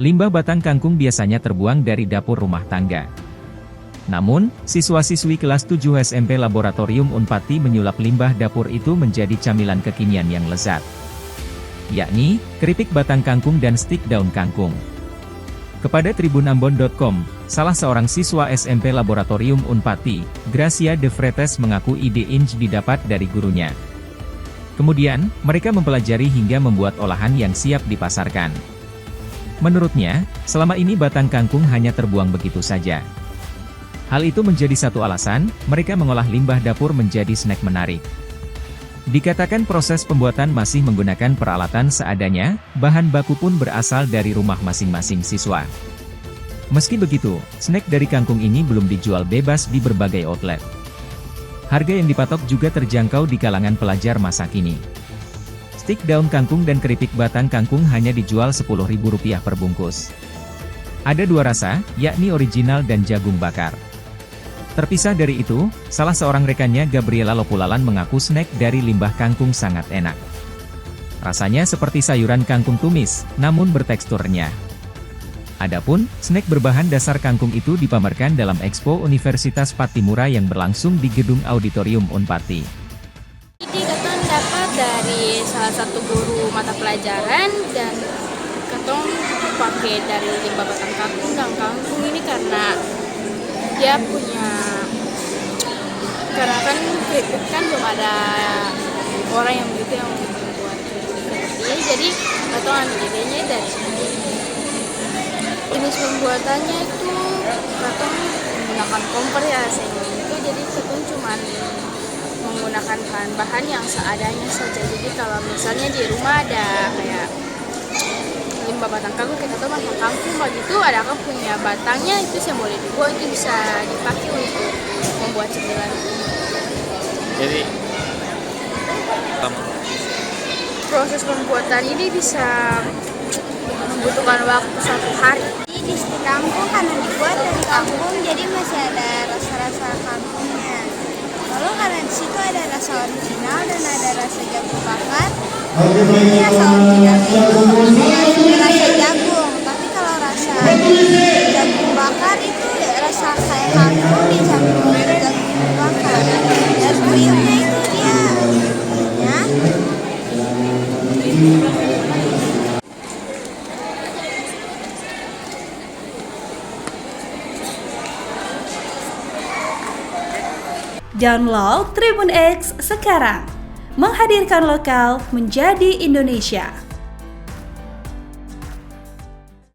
Limbah batang kangkung biasanya terbuang dari dapur rumah tangga. Namun, siswa-siswi kelas 7 SMP Laboratorium Unpati menyulap limbah dapur itu menjadi camilan kekinian yang lezat, yakni keripik batang kangkung dan stik daun kangkung. Kepada tribunambon.com, salah seorang siswa SMP Laboratorium Unpati, Gracia de Fretes mengaku ide ini didapat dari gurunya. Kemudian, mereka mempelajari hingga membuat olahan yang siap dipasarkan. Menurutnya, selama ini batang kangkung hanya terbuang begitu saja. Hal itu menjadi satu alasan, mereka mengolah limbah dapur menjadi snack menarik. Dikatakan proses pembuatan masih menggunakan peralatan seadanya, bahan baku pun berasal dari rumah masing-masing siswa. Meski begitu, snack dari kangkung ini belum dijual bebas di berbagai outlet. Harga yang dipatok juga terjangkau di kalangan pelajar masa kini. Stik daun kangkung dan keripik batang kangkung hanya dijual Rp10.000 per bungkus. Ada dua rasa, yakni original dan jagung bakar. Terpisah dari itu, salah seorang rekannya Gabriela Lopulalan mengaku snack dari limbah kangkung sangat enak. Rasanya seperti sayuran kangkung tumis, namun berteksturnya. Adapun, snack berbahan dasar kangkung itu dipamerkan dalam Expo Universitas Patimura yang berlangsung di Gedung Auditorium Unpati. Ini katong dapat dari salah satu guru mata pelajaran dan katong pakai dari limbah batang kangkung dan kangkung ini karena dia punya, karena kan keripik kan belum ada orang yang begitu yang membuat seperti ini, jadi atau ambil idenya dari sini. Jenis pembuatannya itu katong menggunakan kompor ya itu, jadi katong cuma menggunakan bahan-bahan yang seadanya saja. Jadi kalau misalnya di rumah ada kayak limbah batang kangkung, kita tuh makan kangkung begitu, ada kan punya batangnya itu yang boleh dibuat, itu bisa dipakai untuk membuat cemilan. Jadi proses pembuatan ini bisa membutuhkan waktu 1 hari. Di stik kangkung karena dibuat dari kangkung, jadi masih ada rasa-rasa kangkungnya. Lalu karena di situ ada rasa original dan ada rasa jagung bakar. Jadi rasa originalnya itu rasa jagung, tapi kalau rasa jagung bakar itu rasa kayak kangkung dicampur jagung bakar. Dan kriuknya itu dia ya. Download Tribun X sekarang, menghadirkan lokal menjadi Indonesia.